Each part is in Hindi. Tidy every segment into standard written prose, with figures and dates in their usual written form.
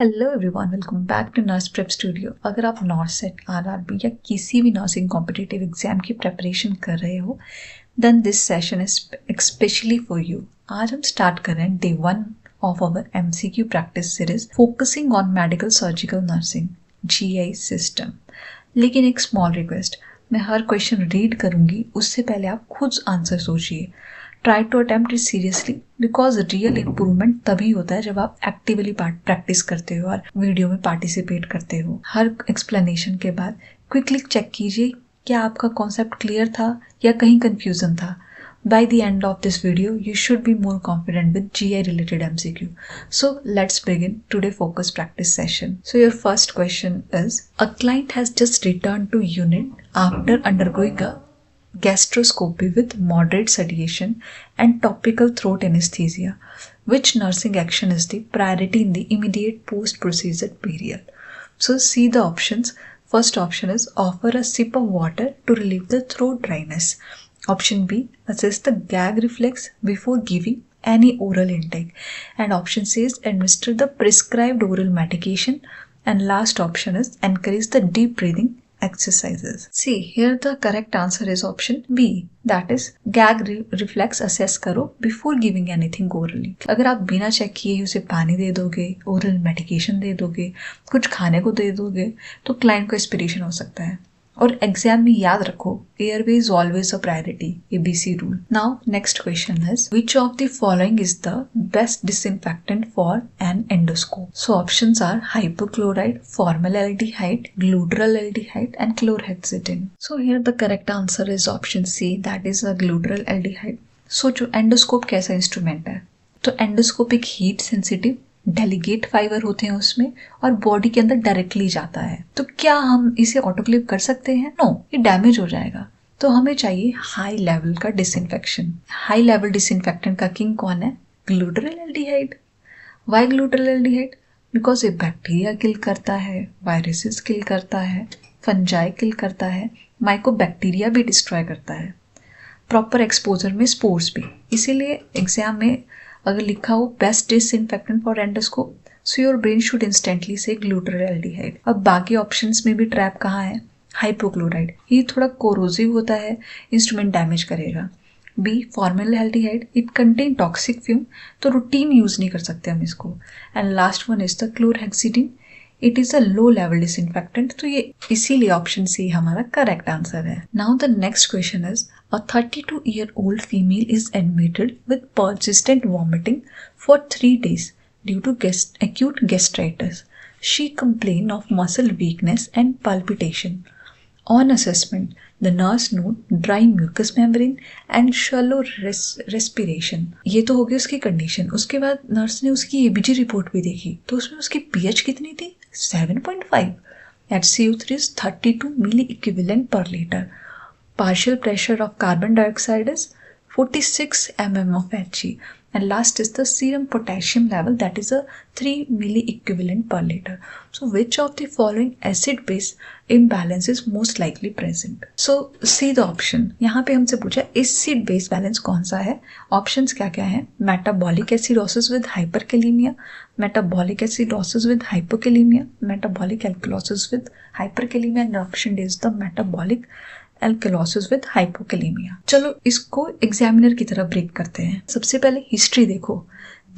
Hello everyone, welcome back to nurse prep studio. अगर आप नॉर्सेट, आरआरबी या किसी भी नर्सिंग कॉम्पिटिटिव एग्जाम की प्रेपरेशन कर रहे हो then this session is specially for you. आज हम स्टार्ट कर रहे हैं day 1 of our MCQ practice series focusing on medical surgical nursing GI system. लेकिन एक स्मॉल रिक्वेस्ट, मैं हर क्वेश्चन रीड करूंगी, उससे पहले आप खुद आंसर सोचिए। Try to attempt it seriously because real improvement तभी होता है जब आप एक्टिवली प्रैक्टिस करते हो और वीडियो में पार्टिसिपेट करते हो। हर एक्सप्लेनेशन के बाद क्विकली चेक कीजिए क्या आपका कॉन्सेप्ट क्लियर था या कहीं कंफ्यूजन था। By the end of this video, you should be more confident with GI related MCQ. So let's begin today's focus practice session. So your first question is, a client has just returned to unit after undergoing a gastroscopy with moderate sedation and topical throat anesthesia. Which nursing action is the priority in the immediate post-procedure period? So see the options. First option is offer a sip of water to relieve the throat dryness. Option B, assess the gag reflex before giving any oral intake. And option C is administer the prescribed oral medication. And last option is encourage the deep breathing exercises. See, here the correct answer is option B, that is gag reflex assess करो before giving anything orally. अगर आप बिना चेक किए उसे पानी दे दोगे, ओरल मेडिकेशन दे दोगे, कुछ खाने को दे दोगे तो क्लाइंट को एस्पिरेशन हो सकता है। और एग्जाम में याद रखो, airway is always a priority, ABC rule. Now next question is, which of the following is the best disinfectant for an endoscope? So options are hypochlorite, formaldehyde, glutaraldehyde and chlorhexidine. So here the correct answer is option C, that is a glutaraldehyde. So जो एंडोस्कोप कैसा इंस्ट्रूमेंट है, तो एंडोस्कोप एक हीट सेंसिटिव डेलीगेट फाइबर होते हैं उसमें और बॉडी के अंदर डायरेक्टली जाता है। तो क्या हम इसे ऑटोक्लेव कर सकते हैं? नो, ये डैमेज हो जाएगा। तो हमें चाहिए हाई लेवल का डिसइंफेक्शन। हाई लेवल डिसइंफेक्टेंट का किंग कौन है? ग्लूटरलडिहाइड। वाई ग्लूटरलडिहाइड? बिकॉज ये बैक्टीरिया किल करता है, वायरसेस किल करता है, फंजाई किल करता है, माइकोबैक्टीरिया भी डिस्ट्रॉय करता है, प्रॉपर एक्सपोजर में स्पोर्स भी। इसीलिए एग्जाम में अगर लिखा हो best disinfectant for endoscope, so your brain should instantly से ग्लूटरलडिहाइड। अब बाकी ऑप्शंस में भी ट्रैप कहाँ है? हाइपोक्लोराइड। ये थोड़ा कोरोसिव होता है, इंस्ट्रूमेंट डैमेज करेगा। B formaldehyde, it contain toxic fume, तो रूटीन यूज नहीं कर सकते हम इसको। And last one is the chlorhexidine, it is a low level disinfectant, तो ये इसीलिए ऑप्शन सी हमारा करेक्ट आंसर है। Now the next question is, a 32-year-old female is admitted with persistent vomiting for 3 days due to acute gastritis. She complained of muscle weakness and palpitation. On assessment, the nurse noted dry mucous membrane and shallow respiration. ये तो हो गई उसकी कंडीशन। उसके बाद नर्स ने उसकी एबीजी रिपोर्ट भी देखी, तो उसमें उसकी पीएच कितनी थी? 7.5. HCO3 is 32 milli equivalent per liter. Partial pressure of carbon dioxide is 46 mm of Hg. And last is the serum potassium level, that is a 3 milli equivalent per liter. So which of the following acid base imbalance is most likely present? So see the option. यहाँ पे हमसे पूछा acid base balance कौन सा है। ऑप्शंस क्या क्या है? metabolic acidosis with hyperkalemia, metabolic acidosis with hypokalemia, metabolic alkalosis with hyperkalemia, and option D is the metabolic alkalosis with hypokalemia. चलो इसको एग्जामिनर की तरह ब्रेक करते हैं। सबसे पहले हिस्ट्री देखो,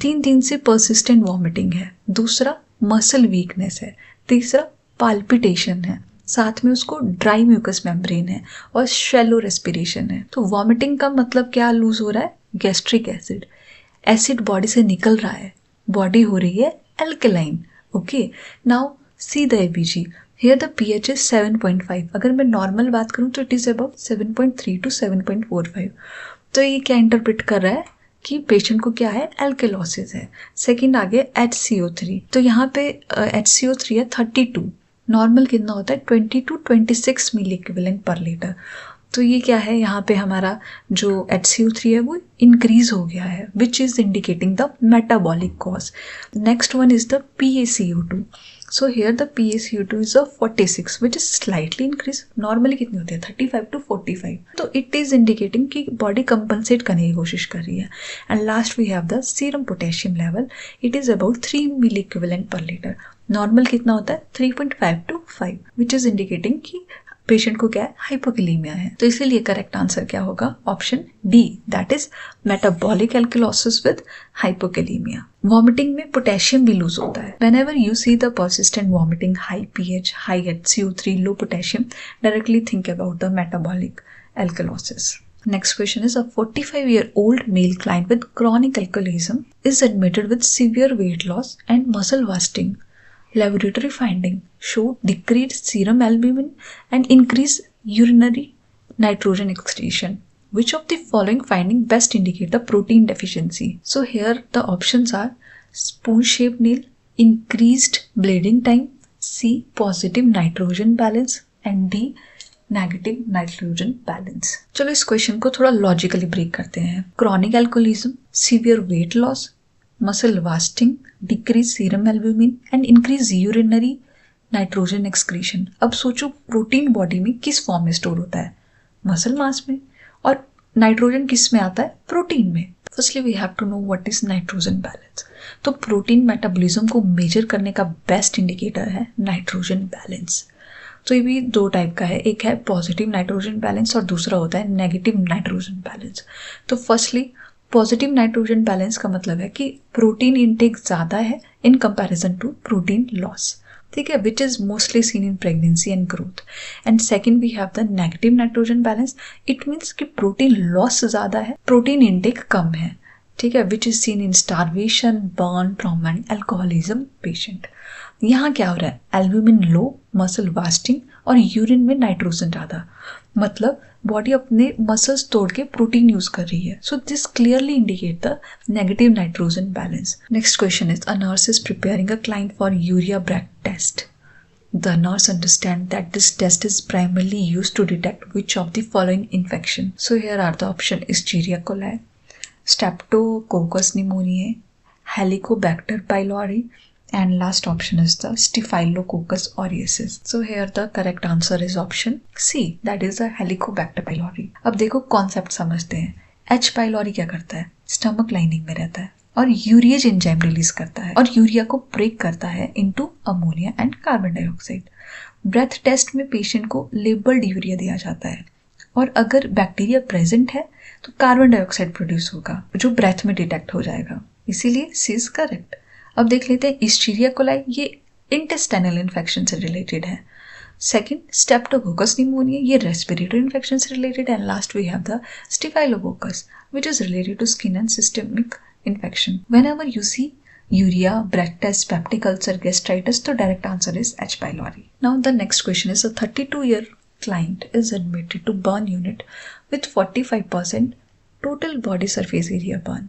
3 दिन से परसिस्टेंट वॉमिटिंग है, दूसरा मसल वीकनेस है, तीसरा पाल्पिटेशन है, साथ में उसको ड्राई म्यूकस मेम्ब्रेन है और शैलो रेस्पिरेशन है। तो वॉमिटिंग का मतलब क्या लूज हो रहा है? Gastric acid. एसिड बॉडी से निकल रहा है, बॉडी हो रही है alkaline. Okay, now see the ABG. Here the pH is 7.5. अगर मैं नॉर्मल बात करूँ तो इट इज अबाउट 7.3 to 7.45. तो ये क्या इंटरप्रेट कर रहा है कि पेशेंट को क्या है? एल्केलोसिस है। सेकंड आगे HCO3, तो यहाँ पे HCO3 है 32, नॉर्मल कितना होता है? 20 to 26 milliequivalent per litre. तो ये क्या है? यहाँ पे हमारा जो HCO3 है वो इंक्रीज हो गया है, which is indicating the metabolic cause. Next one is the PaCO2. So here the PaCO2 is of 46, which is slightly increased. Normally कितनी होती है? 35 to 45. तो it is indicating कि body compensate करने की कोशिश कर रही है। And last we have the serum potassium level. It is about 3 milli equivalent per liter. Normal कितना होता है 3.5 to 5, विच इज इंडिकेटिंग कि पेशेंट को क्या है, हाइपोकैलेमिया है। तो इसीलिए करेक्ट आंसर क्या होगा, option D, that is metabolic alkalosis with hypokalemia. Vomiting में पोटेशियम भी लूज होता है। Whenever you see the persistent vomiting, high pH, high HCO3, low potassium, directly think about the metabolic alkalosis. Next question is, a 45-year-old male client with chronic alcoholism is admitted with severe weight loss and muscle wasting. Laboratory finding showed decreased serum albumin and increased urinary nitrogen excretion. Which of the following finding best indicate the protein deficiency? So here the options are spoon-shaped nail, increased bleeding time, C positive nitrogen balance, and D negative nitrogen balance. चलो इस क्वेश्चन को थोड़ा लॉजिकली ब्रेक करते हैं। Chronic alcoholism, severe weight loss, muscle wasting, decrease serum albumin and increase urinary nitrogen excretion. अब सोचो प्रोटीन बॉडी में किस फॉर्म में स्टोर होता है, मसल मास में, और नाइट्रोजन किस में आता है, प्रोटीन में। Firstly we have to know what is nitrogen balance. तो प्रोटीन मेटाबॉलिज्म को मेजर करने का बेस्ट इंडिकेटर है नाइट्रोजन बैलेंस। तो ये भी दो टाइप का है, एक है पॉजिटिव नाइट्रोजन बैलेंस और दूसरा होता है नेगेटिव नाइट्रोजन बैलेंस। तो फर्स्टली पॉजिटिव नाइट्रोजन बैलेंस का मतलब है कि प्रोटीन इनटेक ज़्यादा है in comparison to protein loss, ठीक है, which is mostly seen in pregnancy and growth. And second we have the negative nitrogen balance, it means कि प्रोटीन लॉस ज़्यादा है, प्रोटीन इनटेक कम है, ठीक है, which is seen in starvation, burn, trauma and alcoholism patient. यहाँ क्या हो रहा है, एल्ब्यूमिन लो, मसल वास्टिंग और यूरिन में नाइट्रोजन ज़्यादा, मतलब बॉडी अपने मसल्स तोड़ के प्रोटीन यूज कर रही है। So this clearly indicate the negative nitrogen balance. Next question is, a nurse is preparing a client for urea breath test. The nurse understands that this test is primarily used to detect which of the following infection. So here are the options: Escherichia coli, Streptococcus pneumoniae, Helicobacter pylori, and last option is the Staphylococcus aureus. So here the correct answer is option C, that is the Helicobacter pylori. अब देखो कॉन्सेप्ट समझते हैं। H pylori क्या करता है, स्टमक लाइनिंग में रहता है और यूरिएज एंजाइम रिलीज करता है और यूरिया को ब्रेक करता है into ammonia and carbon dioxide. Breath test में पेशेंट को लेबल्ड यूरिया दिया जाता है और अगर बैक्टीरिया प्रेजेंट है तो कार्बन डाइऑक्साइड प्रोड्यूस होगा जो ब्रेथ में डिटेक्ट हो जाएगा, इसीलिए सी इज करेक्ट। अब देख लेते हैं इस्चीरिया कोलाई, ये इंटेस्टाइनल इन्फेक्शन से रिलेटेड है। सेकेंड स्ट्रेप्टोकोकस निमोनिया, ये रेस्पिरेटरी इन्फेक्शन से रिलेटेड है। And last we have the Staphylococcus which is related to skin and systemic infection. Whenever you see urea, breath test, peptic ulcer, gastritis, the direct answer is H. pylori. Now the next question is, a 32-year client is admitted to burn unit with 45% total body surface area burn.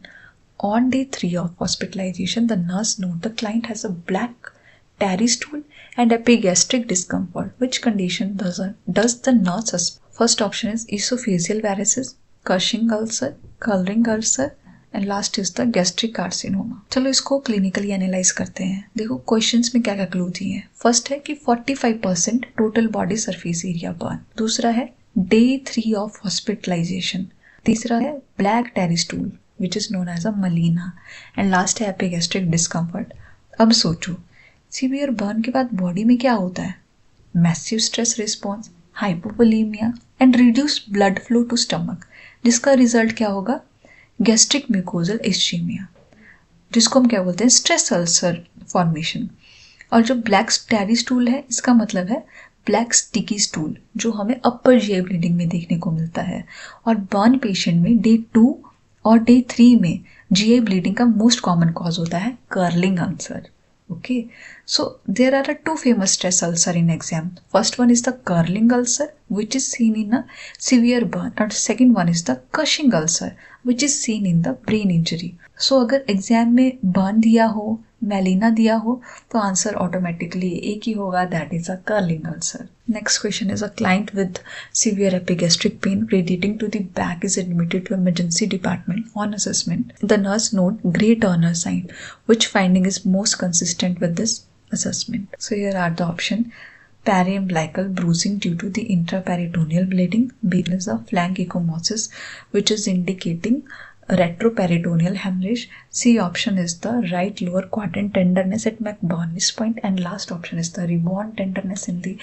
On day 3 of hospitalization, the nurse noted the client has a black tarry stool and epigastric discomfort. Which condition does the nurse suspect? First option is esophageal varices, Cushing ulcer, Curling ulcer, and last is the gastric carcinoma. चलो इसको क्लिनिकली एनालाइज करते हैं। देखो क्वेश्चंस में क्या क्या क्लू दिए हैं। फर्स्ट है कि 45% total body surface area burn, दूसरा है डे 3 ऑफ हॉस्पिटलाइजेशन, तीसरा है black tarry stool which is known as a melena, and last है एपिगैस्ट्रिक डिस्कम्फर्ट। अब सोचो सीवियर बर्न के बाद बॉडी में क्या होता है, massive stress response, hypovolaemia and reduce blood flow to stomach, जिसका रिजल्ट क्या होगा, गैस्ट्रिक म्यूकोजल इस्चीमिया, जिसको हम क्या बोलते हैं, स्ट्रेस अल्सर फॉर्मेशन। और जो ब्लैक टैरी स्टूल है इसका मतलब है ब्लैक स्टिकी स्टूल, जो हमें अपर जीआई ब्लीडिंग में देखने को मिलता है। और बर्न पेशेंट में डे 2 और डे 3 में जीआई ब्लीडिंग का मोस्ट कॉमन कॉज होता है curling ulcer. Okay, so there are two famous stress ulcer in exam. First one is the curling ulcer, which is seen in a severe burn, and second one is the Cushing ulcer, which is seen in the brain injury. So अगर एग्जाम में बर्न दिया हो, मेलिना दिया हो, तो आंसर ऑटोमेटिकली एक ही होगा, that is a Curling ulcer. Next question is, a client with severe epigastric pain radiating to the back is admitted to emergency department on assessment. The nurse note Grey Turner sign. Which finding is most consistent with this assessment? So here are the option: periumbilical bruising due to the intraperitoneal bleeding. B is the flank ecchymosis, which is indicating retroperitoneal hemorrhage. C option is the right lower quadrant tenderness at McBurney's point, and last option is the rebound tenderness in the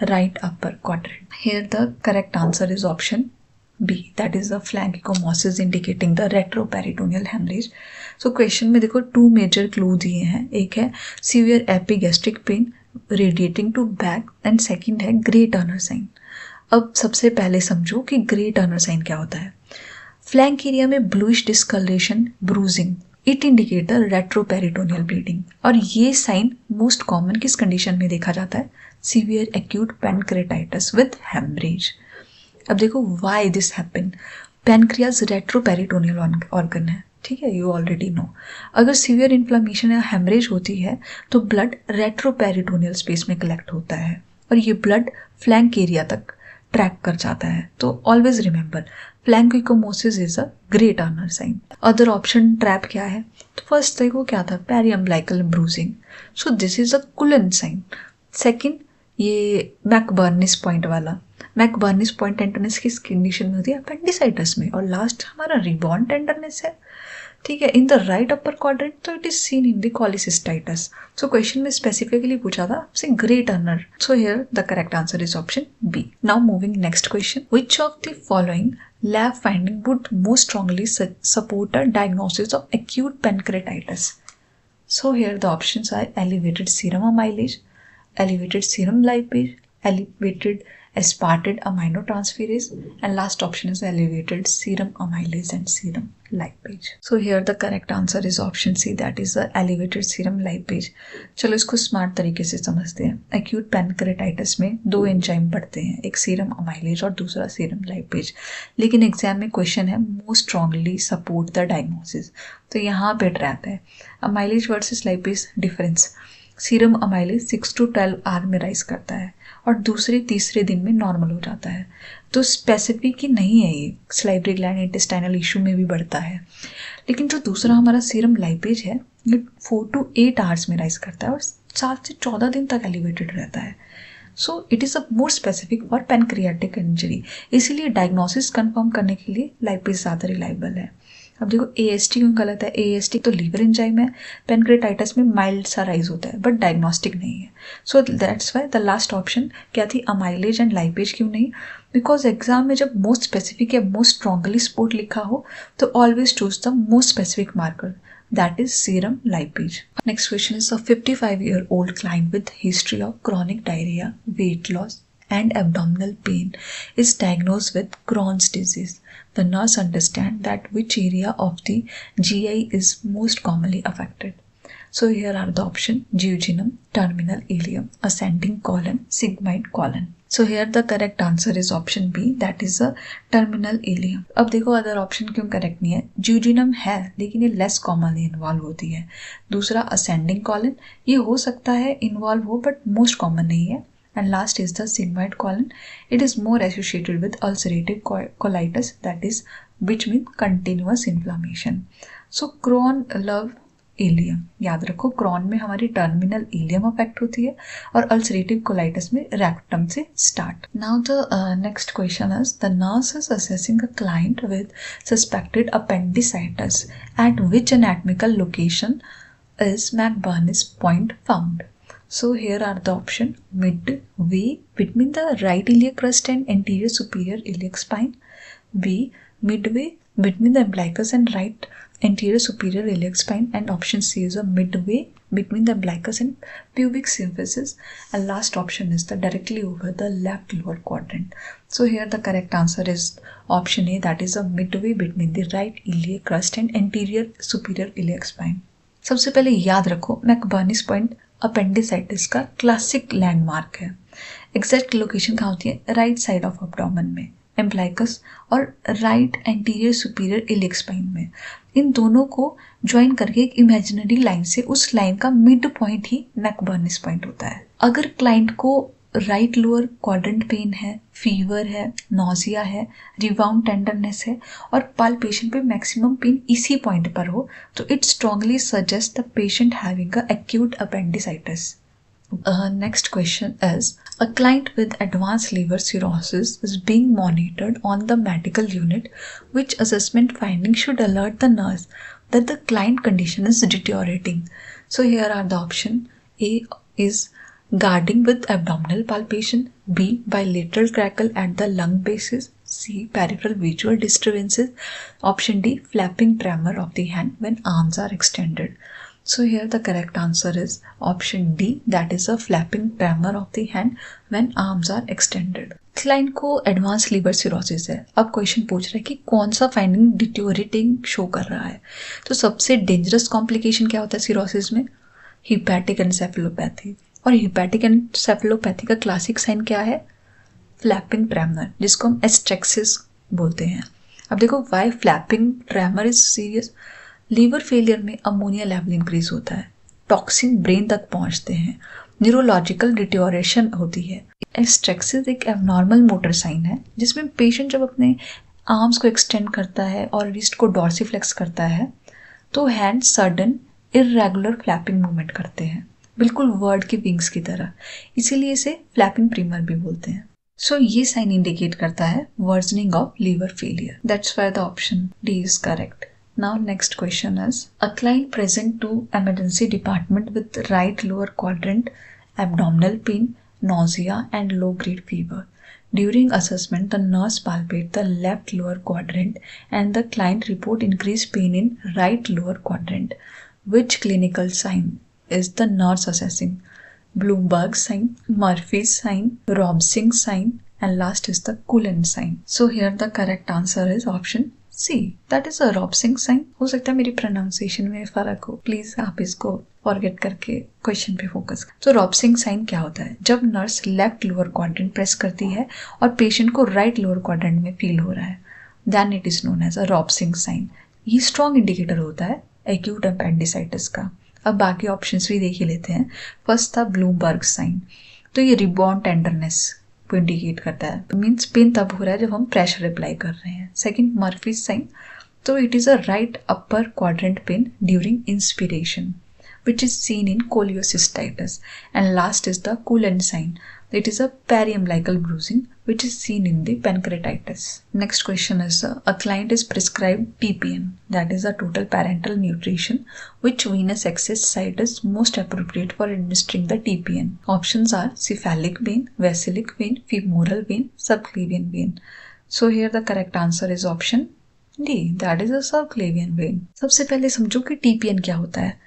right upper quadrant. Here the correct answer is option B, that is the flank ecchymosis indicating the retroperitoneal hemorrhage. So question में देखो 2 मेजर क्लू दिए हैं, एक है severe epigastric pain radiating to back and second है ग्रे टर्नर साइन. अब सबसे पहले समझो कि ग्रे टर्नर साइन क्या होता है. फ्लैंक एरिया में bluish discolouration, bruising, it indicate the retroperitoneal bleeding. और ये साइन मोस्ट कॉमन किस कंडीशन में देखा जाता है? Severe acute pancreatitis with haemorrhage. अब देखो why this happen. Pancreas retroperitoneal organ है, ठीक है, यू ऑलरेडी नो. अगर सीवियर इन्फ्लामेशन या हेमरेज होती है तो ब्लड रेट्रोपेरिटोनियल स्पेस में कलेक्ट होता है और ये ब्लड फ्लैंक एरिया तक ट्रैक कर जाता है. तो always remember flank ecchymosis is a Grey Turner sign. Other option trap क्या है? तो फर्स्ट देखो क्या था, periumbilical bruising, so this is a Cullen sign. Second ये मैकबर्निस पॉइंट वाला, मैकबर्निस पॉइंट टेंडरनेस किस कंडीशन में होती है? अपेंडिसाइटिस में. और लास्ट हमारा रिबॉन्ड टेंडरनेस है, ठीक है, in the right upper quadrant, तो it is seen in the cholecystitis. So question में स्पेसिफिकली पूछा था आपसे Grey Turner. So here the correct answer is option B. Now moving next question. Which of the following lab finding would most strongly support a diagnosis of acute pancreatitis? So here the options are elevated serum amylase, elevated serum lipase, elevated aspartate aminotransferase, and last option is elevated serum amylase and serum lipase. So here the correct answer is option C, that is the elevated serum lipase. चलो इसको स्मार्ट तरीके से समझते हैं. एक्यूट पैनक्रेटाइटिस में 2 एंजाइम बढ़ते हैं, एक सीरम अमाइलेज और दूसरा सीरम लाइपेज. लेकिन एग्जाम में क्वेश्चन है most strongly support the diagnosis, तो यहाँ पे ट्रैप है. Amylase versus lipase difference. Serum amylase 6 to 12 hour में राइज करता है और दूसरे तीसरे दिन में नॉर्मल हो जाता है. तो स्पेसिफिक ही नहीं है ये, सलाइवरी ग्लैंड इंटेस्टाइनल इशू में भी बढ़ता है. लेकिन जो दूसरा हमारा सीरम लाइपेज है ये 4 to 8 आवर्स में राइज करता है और 7 से 14 दिन तक एलिवेटेड रहता है. So it is a more specific for pancreatic injury. इसीलिए डायग्नोसिस कंफर्म करने के लिए लाइपेज ज़्यादा रिलायबल है. अब देखो AST क्यों गलत है? AST तो लीवर एंजाइम है, पैनक्रेटाइटिस में माइल्ड सा राइज होता है बट डायग्नोस्टिक नहीं है. So that's why the last option क्या थी, अमाइलेज एंड लाइपेज. क्यों नहीं? बिकॉज एग्जाम में जब मोस्ट स्पेसिफिक या मोस्ट स्ट्रांगली सपोर्ट लिखा हो तो always choose the most specific marker, that is serum lipase. Next question is a 55-year-old client with history of chronic diarrhea, weight loss and abdominal pain is diagnosed with Crohn's disease. The nurse understands that which area of the GI is most commonly affected. So here are the options: duodenum, terminal ileum, ascending colon, sigmoid colon. So here the correct answer is option B, that is a terminal ileum. अब देखो अदर ऑप्शन क्यों करेक्ट नहीं है. duodenum है लेकिन ये लेस कॉमनली इन्वॉल्व होती है. दूसरा ascending colon, ये हो सकता है इन्वॉल्व हो बट मोस्ट कॉमन नहीं है. And last is the sigmoid colon. It is more associated with ulcerative colitis, that is which means continuous inflammation. So Crohn love ileum, याद रखो क्रॉन में हमारी टर्मिनल इलियम अफेक्ट होती है और अल्सरेटिव कोलाइटिस में रेक्टम से start. Now the next question is the nurse is assessing a client with suspected appendicitis at which anatomical location is McBurney's point found. So here are the option: midway between the right iliac crest and anterior superior iliac spine. B, midway between the umbilicus and right anterior superior iliac spine, and option C is a midway between the umbilicus and pubic symphysis, and last option is the directly over the left lower quadrant. So here the correct answer is option A, that is a midway between the right iliac crest and anterior superior iliac spine. सबसे पहले याद रखो मैकबर्निस पॉइंट अपेंडिसाइटिस का क्लासिक लैंडमार्क है. एग्जैक्ट लोकेशन कहाँ होती है? राइट साइड ऑफ एब्डोमेन में, एम्प्लाइकस और right anterior superior iliac spine में. इन दोनों को ज्वाइन करके एक इमेजिनरी लाइन से उस लाइन का मिड पॉइंट ही मैकबर्निस पॉइंट होता है. अगर क्लाइंट को राइट लोअर क्वाड्रेंट पेन है, फीवर है, नोजिया है, रिबाउंड टेंडरनेस है और पाल्पेशन पे मैक्सिमम पेन इसी पॉइंट पर हो तो it strongly suggest the patient having a acute appendicitis. Next question is, a client with advanced liver cirrhosis is being monitored on the medical unit. Which assessment finding should alert the nurse that the client condition is deteriorating? So here are the option. A is guarding with abdominal palpation, B bilateral crackle at the lung bases, C peripheral visual disturbances, option D flapping tremor of the hand when arms are extended. So here the correct answer is option D, that is a flapping tremor of the hand when arms are extended. Client को एडवांस लिवर सिरोसिस है. अब क्वेश्चन पूछ रहा है कि कौन सा फाइंडिंग डिटोरेटिंग शो कर रहा है. तो सबसे डेंजरस कॉम्प्लिकेशन क्या होता है सिरोसिस में? Hepatic encephalopathy. और हिपैटिक एनसेफेलोपैथी का क्लासिक साइन क्या है? फ्लैपिंग ट्रेमर, जिसको हम एस्ट्रेक्सिस बोलते हैं. अब देखो, why flapping tremor is serious. Liver failure में अमोनिया लेवल इंक्रीज होता है, टॉक्सिन ब्रेन तक पहुंचते हैं, न्यूरोलॉजिकल डिटोरेशन होती है. एस्ट्रेक्सिस एक एबनॉर्मल मोटर साइन है जिसमें पेशेंट जब अपने आर्म्स को एक्सटेंड करता है और रिस्ट को डॉर्सीफ्लेक्स करता है तो hand sudden irregular flapping movement करते हैं, बिल्कुल वर्ड के विंग्स की तरह. इसीलिए इसे फ्लैपिंग ट्रिमर भी बोलते हैं. सो ये साइन इंडिकेट करता है worsening of liver failure. That's why the option D is correct. Now next question is, a client present to emergency department with right lower quadrant abdominal pain, nausea and low grade fever. During assessment, the nurse palpate the left lower quadrant and the client report increased pain in right lower quadrant. Which clinical sign is the nurse assessing? Bloomberg sign, Murphy's sign, Robsing sign, and last is the Cullen sign. So here the correct answer is option C, that is a Robsing sign. हो सकता है मेरी प्रोनाउंसिएशन में फर्क हो, प्लीज आप इसको फॉरगेट करके क्वेश्चन पे फोकस. तो रॉब्सिंग साइन क्या होता है? जब nurse left lower quadrant press करती है और पेशेंट को राइट लोअर क्वाड्रेंट में फील हो रहा है, then it is known as a Rovsing sign. ये स्ट्रॉन्ग इंडिकेटर होता है एक्यूट अपेंडिसाइटिस का. अब बाकी ऑप्शंस भी देख ही लेते हैं. फर्स्ट था ब्लूमबर्ग साइन, तो ये रिबॉन्ड टेंडरनेस को इंडिकेट करता है, मीन्स पेन तब हो रहा है जब हम प्रेशर अप्लाई कर रहे हैं. सेकंड मर्फी साइन, तो it is a right upper quadrant pen during inspiration which is seen in cholecystitis. And last is the Cullen sign. It is a periumbilical bruising which is seen in the pancreatitis. Next question is, a client is prescribed TPN, that is a total parental nutrition. Which venous access site is most appropriate for administering the TPN? Options are cephalic vein, vesical vein, femoral vein, subclavian vein. So here the correct answer is option D, that is a subclavian vein. सबसे पहले समझो कि TPN क्या होता है.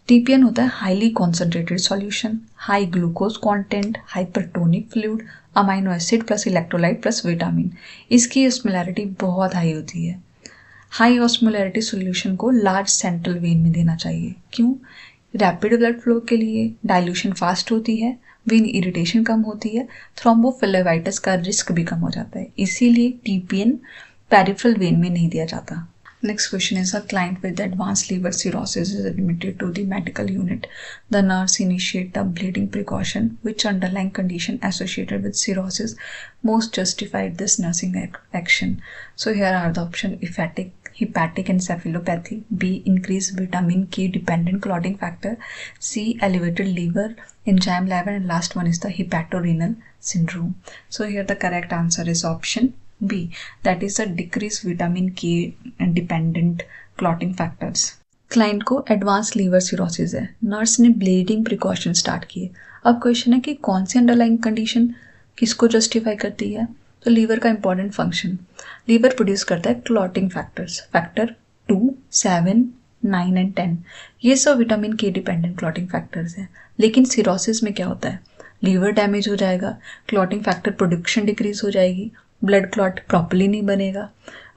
TPN होता है highly concentrated solution, high glucose content, hypertonic fluid, amino acid plus electrolyte plus vitamin. इसकी ऑस्मोलैरिटी बहुत हाई होती है. हाई ऑस्मोलैरिटी सॉल्यूशन को लार्ज सेंट्रल वेन में देना चाहिए. क्यों? रैपिड ब्लड फ्लो के लिए, डाइल्यूशन फास्ट होती है, वेन इरिटेशन कम होती है, थ्रोम्बोफ्लेवाइटिस का रिस्क भी कम हो जाता है. इसीलिए TPN पेरिफेरल वेन में नहीं दिया जाता. Next question is, a client with advanced liver cirrhosis is admitted to the medical unit. The nurse initiate the bleeding precaution. Which underlying condition associated with cirrhosis most justified this nursing action? So here are the options: hepatic encephalopathy, B increased vitamin K dependent clotting factor, C elevated liver enzyme level, and last one is the hepatorenal syndrome. So here the correct answer is option B, that is a decreased vitamin K dependent clotting factors. Client को एडवांस लीवर सिरोसिस है, नर्स ने ब्लीडिंग प्रिकॉशन स्टार्ट किए. अब क्वेश्चन है कि कौन सी अंडरलाइंग कंडीशन किसको जस्टिफाई करती है? तो लीवर का इंपॉर्टेंट फंक्शन, लीवर प्रोड्यूस करता है क्लॉटिंग फैक्टर्स, फैक्टर 2, 7, 9 एंड 10. ये सब विटामिन के डिपेंडेंट क्लॉटिंग फैक्टर्स हैं. लेकिन सिरोसिस में क्या होता है? लीवर डैमेज हो जाएगा, क्लॉटिंग फैक्टर प्रोडक्शन डिक्रीज हो जाएगी, ब्लड क्लॉट प्रॉपर्ली नहीं बनेगा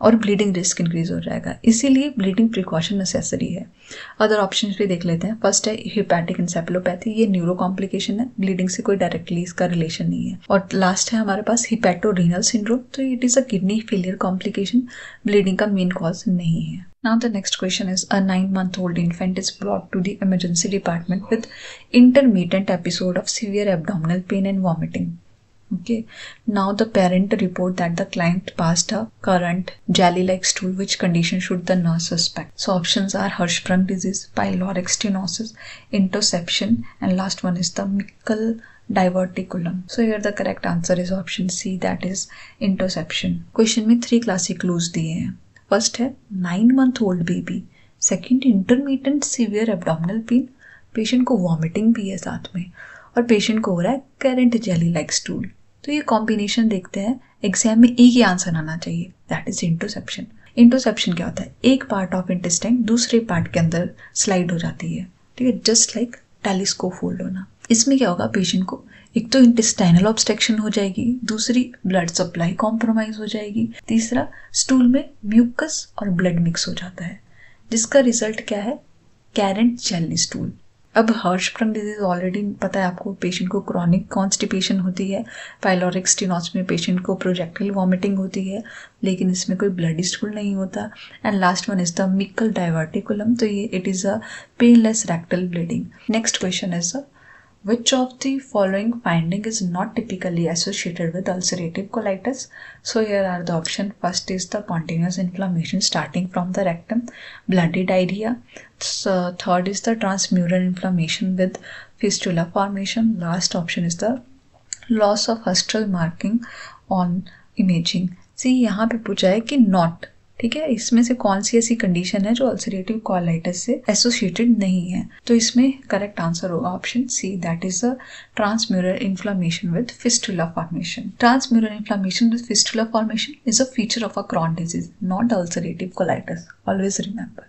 और ब्लीडिंग रिस्क इंक्रीज हो जाएगा. इसीलिए ब्लीडिंग प्रिकॉशन नेसेसरी है. अदर ऑप्शन भी देख लेते हैं. फर्स्ट है हिपैटिक एनसेफेलोपैथी, ये न्यूरो कॉम्प्लिकेशन है, ब्लीडिंग से कोई डायरेक्टली इसका रिलेशन नहीं है. और लास्ट है हमारे पास हिपैटोरीनल सिंड्रोम, तो it is a kidney failure complication, bleeding का मेन कॉज नहीं है. Now the next question is, a 9-month-old infant is brought to the emergency department with intermittent episode of severe abdominal pain and vomiting. Okay, now the parent report that the client passed a current jelly-like stool. Which condition should the nurse suspect? So options are Hirschsprung disease, pyloric stenosis, intussusception, and last one is the Meckel diverticulum. So here the correct answer is option C, that is intussusception. Question में 3 classic clues दिए हैं. First है 9-month-old baby. Second, intermittent severe abdominal pain. Patient को वॉमिटिंग भी है साथ में, और पेशेंट को हो रहा है करंट जेली लाइक स्टूल. तो ये कॉम्बिनेशन देखते हैं, एग्जाम में एक ही आंसर आना चाहिए, दैट इज इंटरसेप्शन. इंटरसेप्शन क्या होता है? एक पार्ट ऑफ इंटेस्टाइन दूसरे पार्ट के अंदर स्लाइड हो जाती है, ठीक है, जस्ट लाइक टेलीस्कोप फोल्ड होना. इसमें क्या होगा, पेशेंट को एक तो इंटेस्टाइनल ऑब्स्ट्रक्शन हो जाएगी, दूसरी ब्लड सप्लाई कॉम्प्रोमाइज हो जाएगी, तीसरा स्टूल में म्यूकस और ब्लड मिक्स हो जाता है, जिसका रिजल्ट क्या है? Current jelly stool. अब हर्शस्प्रंग डिजीज ऑलरेडी पता है आपको, पेशेंट को क्रॉनिक कॉन्स्टिपेशन होती है. पाइलोरिक स्टेनोसिस में पेशेंट को प्रोजेक्टाइल वॉमिटिंग होती है, लेकिन इसमें कोई ब्लडी स्टूल नहीं होता. And last one is the Meckel diverticulum. तो ये it is a painless rectal bleeding. Next question is which of the following finding is not typically associated with ulcerative colitis? So here are the options. First is the continuous inflammation starting from the rectum, bloody diarrhea. So third is the transmural inflammation with fistula formation. Last option is the loss of haustral marking on imaging. See यहाँ पे पूछा है कि not, ठीक है, इसमें से कौन सी ऐसी कंडीशन है जो अल्सरेटिव कोलाइटिस से एसोसिएटेड नहीं है? तो इसमें करेक्ट आंसर होगा option C, that is a transmural inflammation with fistula formation. Transmural inflammation with fistula formation is a feature of a Crohn disease, not ulcerative colitis. Always remember.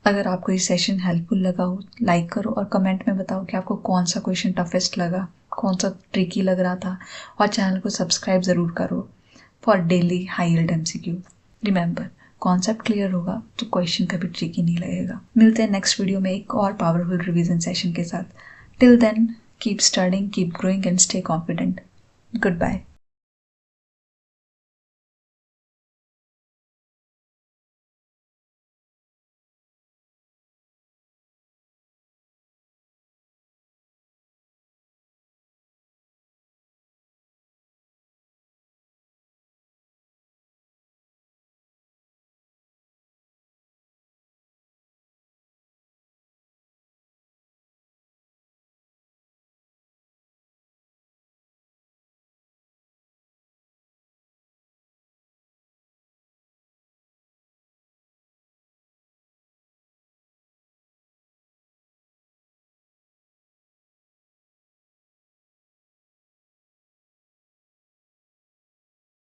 अगर आपको ये सेशन हेल्पफुल लगा हो, लाइक करो और कमेंट में बताओ कि आपको कौन सा क्वेश्चन टफेस्ट लगा, कौन सा ट्रिकी लग रहा था, और चैनल को सब्सक्राइब ज़रूर करो for daily high yield MCQ. Remember, concept clear होगा तो क्वेश्चन कभी ट्रिकी नहीं लगेगा. मिलते हैं नेक्स्ट वीडियो में एक और पावरफुल रिवीजन सेशन के साथ. Till then keep studying, keep growing and stay confident. Good bye.